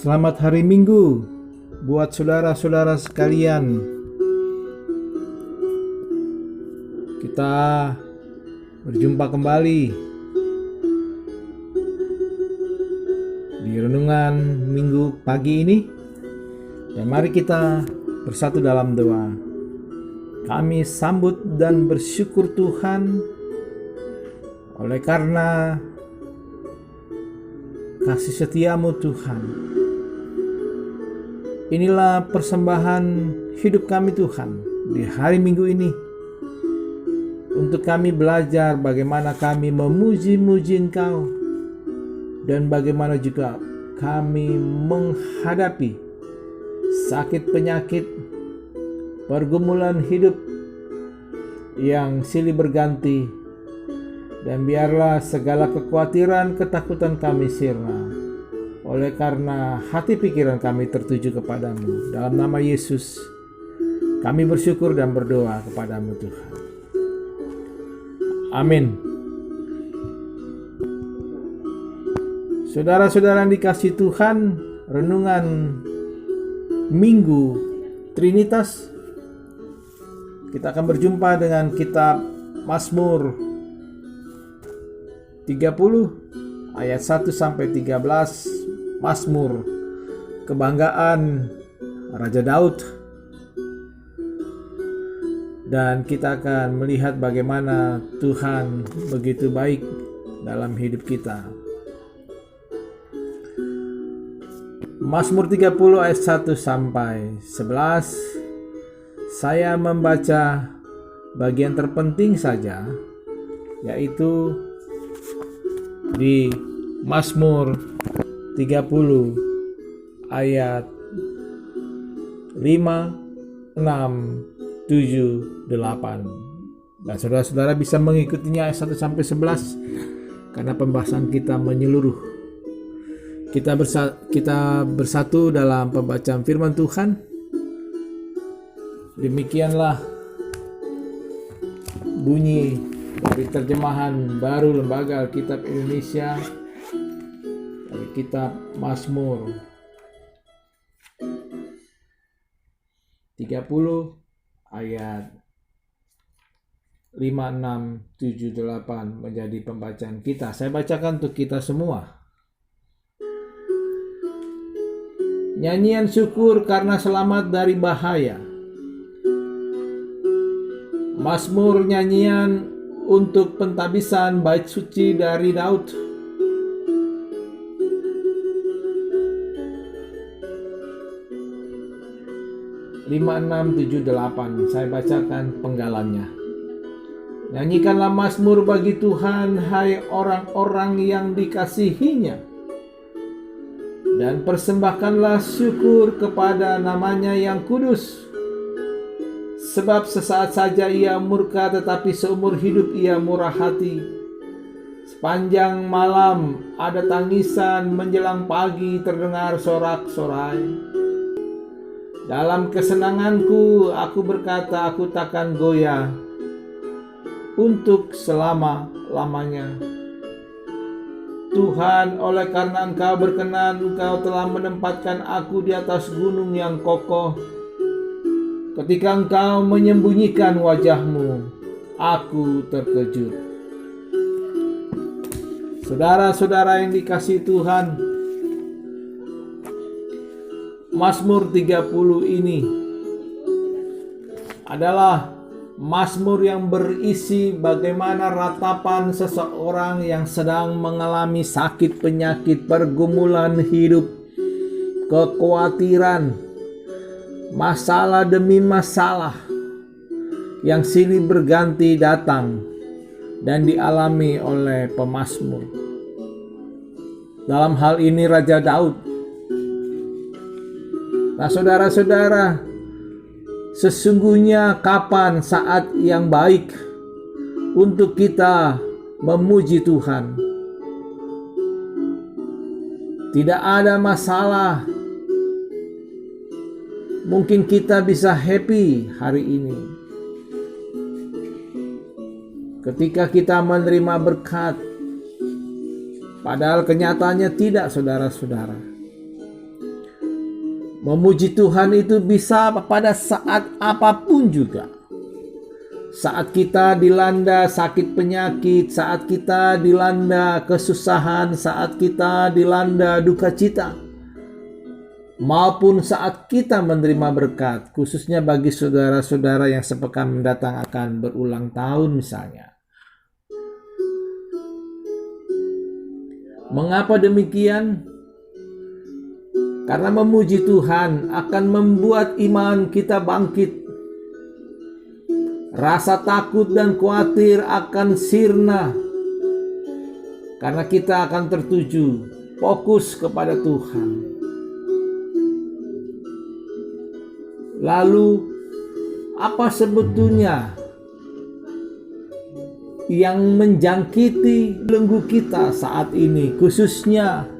Selamat hari Minggu buat saudara-saudara sekalian. Kita berjumpa kembali di renungan Minggu pagi ini, dan mari kita bersatu dalam doa. Kami sambut dan bersyukur Tuhan oleh karena kasih setiamu Tuhan. Inilah persembahan hidup kami Tuhan di hari Minggu ini, untuk kami belajar bagaimana kami memuji-muji Engkau, dan bagaimana juga kami menghadapi sakit penyakit, pergumulan hidup yang silih berganti, dan biarlah segala kekhawatiran, ketakutan kami sirna oleh karena hati pikiran kami tertuju kepadamu. Dalam nama Yesus kami bersyukur dan berdoa kepadamu Tuhan. Amin. Saudara-saudara yang dikasihi Tuhan, renungan Minggu Trinitas, kita akan berjumpa dengan kitab Mazmur 30 ayat 1 sampai 13. Mazmur kebanggaan Raja Daud, dan kita akan melihat bagaimana Tuhan begitu baik dalam hidup kita. Mazmur 30 ayat 1 sampai 11. Saya membaca bagian terpenting saja, yaitu di Mazmur 30 ayat 5, 6, 7, 8. Dan saudara-saudara bisa mengikutinya ayat 1 sampai 11 karena pembahasan kita menyeluruh. Kita bersatu dalam pembacaan firman Tuhan. Demikianlah bunyi dari terjemahan baru Lembaga Alkitab Indonesia dari kitab Mazmur 30 ayat 5, 6, 7, 8 menjadi pembacaan kita. Saya bacakan untuk kita semua. Nyanyian syukur karena selamat dari bahaya. Mazmur nyanyian untuk pentabisan bait suci dari Daud. 5, 6, 7, 8. Saya bacakan penggalannya. Nyanyikanlah mazmur bagi Tuhan, hai orang-orang yang dikasihinya, dan persembahkanlah syukur kepada namanya yang kudus. Sebab sesaat saja ia murka, tetapi seumur hidup ia murah hati. Sepanjang malam ada tangisan, menjelang pagi terdengar sorak-sorai. Dalam kesenanganku aku berkata, aku takkan goyah untuk selama-lamanya. Tuhan, oleh karena Engkau berkenan, Engkau telah menempatkan aku di atas gunung yang kokoh. Ketika Engkau menyembunyikan wajah-Mu, aku terkejut. Saudara-saudara yang dikasihi Tuhan, Mazmur 30 ini adalah mazmur yang berisi bagaimana ratapan seseorang yang sedang mengalami sakit penyakit, pergumulan hidup, kekhawatiran, masalah demi masalah yang silih berganti datang dan dialami oleh pemazmur. Dalam hal ini Raja Daud. Nah, saudara-saudara, sesungguhnya kapan saat yang baik untuk kita memuji Tuhan? Tidak ada masalah. Mungkin kita bisa happy hari ini ketika kita menerima berkat, padahal kenyataannya tidak, saudara-saudara. Memuji Tuhan itu bisa pada saat apapun juga. Saat kita dilanda sakit penyakit, saat kita dilanda kesusahan, saat kita dilanda duka cita, maupun saat kita menerima berkat, khususnya bagi saudara-saudara yang sepekan mendatang akan berulang tahun misalnya. Mengapa demikian? Karena memuji Tuhan akan membuat iman kita bangkit. Rasa takut dan khawatir akan sirna karena kita akan tertuju, fokus kepada Tuhan. Lalu, apa sebetulnya yang menjangkiti belenggu kita saat ini, khususnya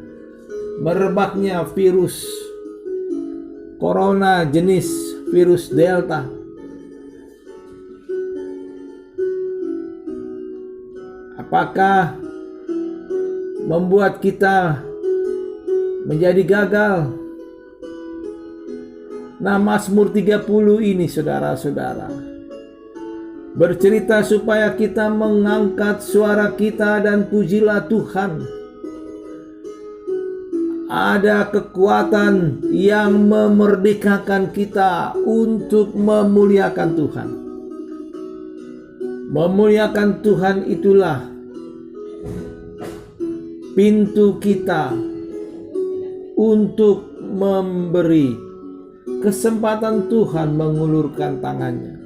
merebaknya virus corona jenis virus Delta? Apakah membuat kita menjadi gagal? Nah, Mazmur 30 ini saudara-saudara bercerita supaya kita mengangkat suara kita dan pujilah Tuhan. Ada kekuatan yang memerdekakan kita untuk memuliakan Tuhan. Memuliakan Tuhan itulah pintu kita untuk memberi kesempatan Tuhan mengulurkan tangannya.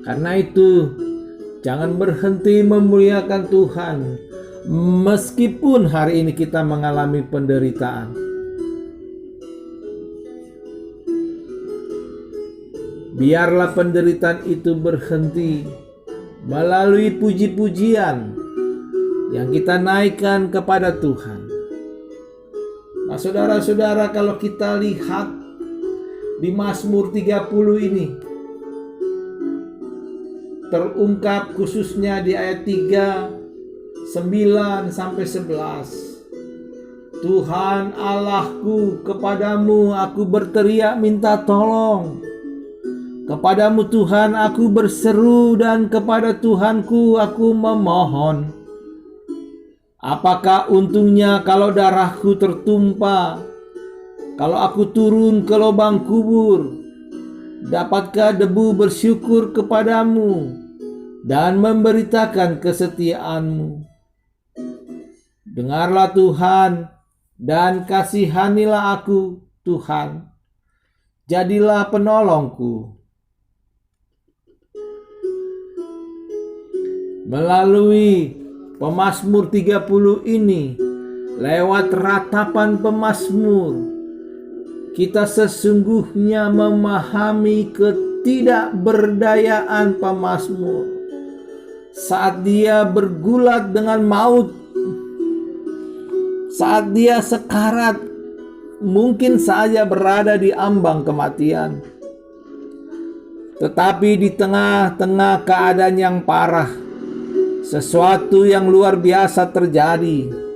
Karena itu, jangan berhenti memuliakan Tuhan meskipun hari ini kita mengalami penderitaan. Biarlah penderitaan itu berhenti melalui puji-pujian yang kita naikkan kepada Tuhan. Nah, saudara-saudara, kalau kita lihat di Mazmur 30 ini terungkap khususnya di ayat 3, 9 sampai 11. Tuhan Allahku, kepadamu aku berteriak minta tolong. Kepadamu Tuhan aku berseru dan kepada Tuhanku aku memohon. Apakah untungnya kalau darahku tertumpah, kalau aku turun ke lubang kubur? Dapatkah debu bersyukur kepadamu dan memberitakan kesetiaanmu? Dengarlah Tuhan dan kasihanilah aku, Tuhan. Jadilah penolongku. Melalui Pemazmur 30 ini, lewat ratapan pemazmur, kita sesungguhnya memahami ketidakberdayaan pemazmur saat dia bergulat dengan maut, saat dia sekarat, mungkin saja berada di ambang kematian. Tetapi di tengah-tengah keadaan yang parah, sesuatu yang luar biasa terjadi.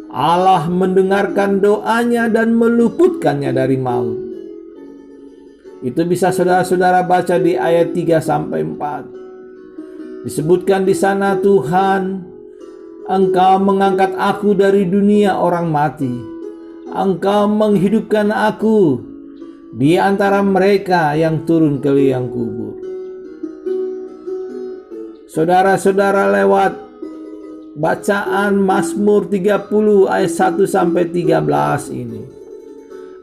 Allah mendengarkan doanya dan meluputkannya dari maut. Itu bisa saudara-saudara baca di ayat 3 sampai 4. Disebutkan di sana, Tuhan, Engkau mengangkat aku dari dunia orang mati. Engkau menghidupkan aku di antara mereka yang turun ke liang kubur. Saudara-saudara, lewat bacaan Mazmur 30 ayat 1 sampai 13 ini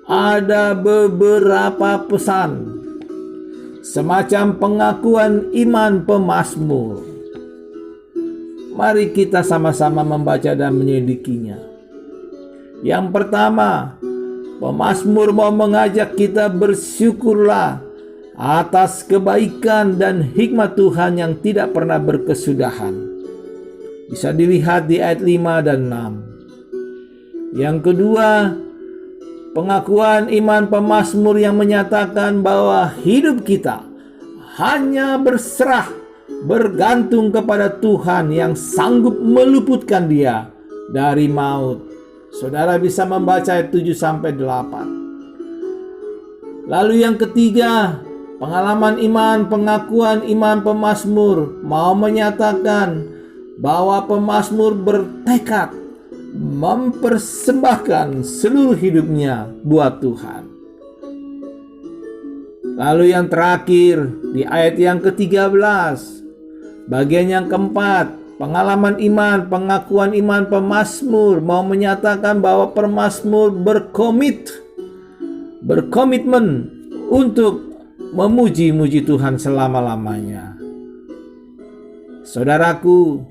ada beberapa pesan, semacam pengakuan iman pemazmur. Mari kita sama-sama membaca dan menyelidikinya. Yang pertama, pemazmur mau mengajak kita bersyukurlah atas kebaikan dan hikmat Tuhan yang tidak pernah berkesudahan. Bisa dilihat di ayat 5 dan 6. Yang kedua, pengakuan iman pemazmur yang menyatakan bahwa hidup kita hanya berserah, bergantung kepada Tuhan yang sanggup meluputkan dia dari maut, Saudara bisa membaca ayat 7 sampai 8. Lalu yang ketiga, pengalaman iman, pengakuan iman pemazmur mau menyatakan bahwa pemazmur bertekad mempersembahkan seluruh hidupnya buat Tuhan. Lalu yang terakhir di ayat yang ke-13, bagian yang keempat, pengalaman iman, pengakuan iman pemazmur mau menyatakan bahwa pemazmur berkomitmen untuk memuji-muji Tuhan selama-lamanya. Saudaraku,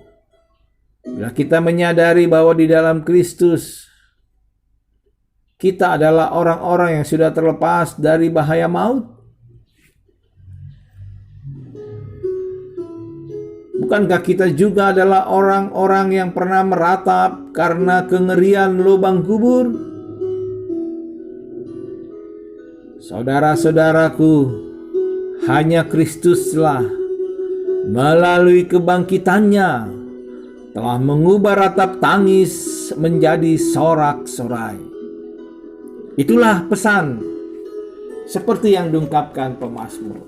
bila kita menyadari bahwa di dalam Kristus kita adalah orang-orang yang sudah terlepas dari bahaya maut, bukankah kita juga adalah orang-orang yang pernah meratap karena kengerian lubang kubur? Saudara-saudaraku, hanya Kristuslah melalui kebangkitannya telah mengubah ratap tangis menjadi sorak-sorai. Itulah pesan seperti yang diungkapkan pemazmur.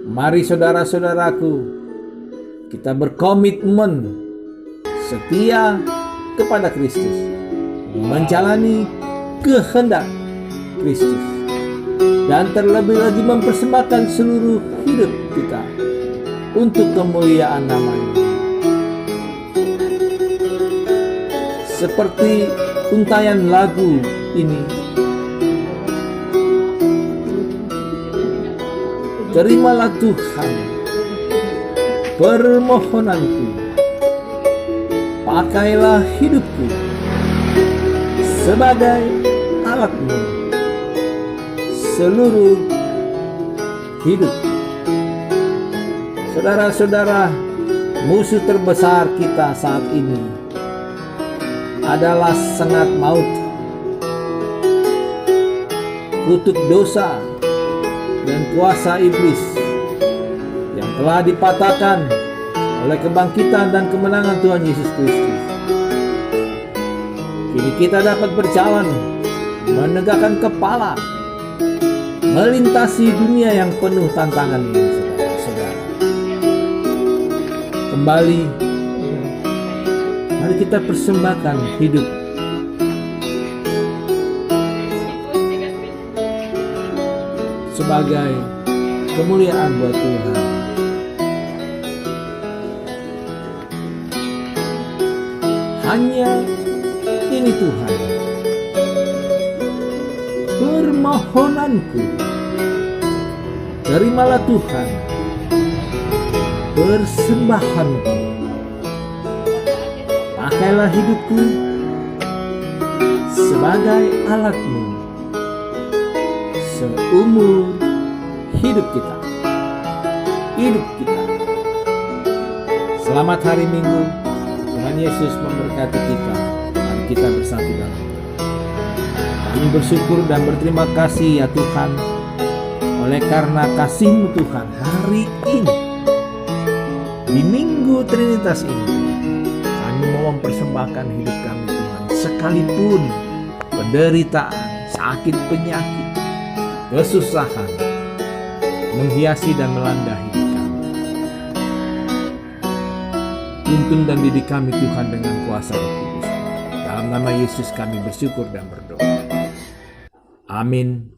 Mari saudara-saudaraku, kita berkomitmen setia kepada Kristus, menjalani kehendak Kristus, dan terlebih lagi mempersembahkan seluruh hidup kita untuk kemuliaan nama-Nya. Seperti untayan lagu ini, terimalah Tuhan permohonanku, pakailah hidupku sebagai alat-Mu seluruh hidup. Saudara-saudara, musuh terbesar kita saat ini adalah sengat maut, kutuk dosa, dan kuasa iblis yang telah dipatahkan oleh kebangkitan dan kemenangan Tuhan Yesus Kristus. Kini kita dapat berjalan, menegakkan kepala, melintasi dunia yang penuh tantangan ini, saudara-saudara. Kembali, mari kita persembahkan hidup sebagai kemuliaan buat Tuhan. Hanya ini Tuhan, permohonanku, terimalah Tuhan persembahanku, pakailah hidupku sebagai alat-Mu seumur hidup kita. Selamat hari Minggu. Tuhan Yesus memberkati kita. Mari kita bersatu dalam doa. Kami bersyukur dan berterima kasih ya Tuhan, oleh karena kasih-Mu Tuhan, hari ini di Minggu Trinitas ini kami mau mempersembahkan hidup kami Tuhan, sekalipun penderitaan, sakit, penyakit, kesusahan menghiasi dan melanda hidup kami. Tuntun dan didik kami Tuhan dengan kuasa Roh Kudus. Dalam nama Yesus kami bersyukur dan berdoa. Amin.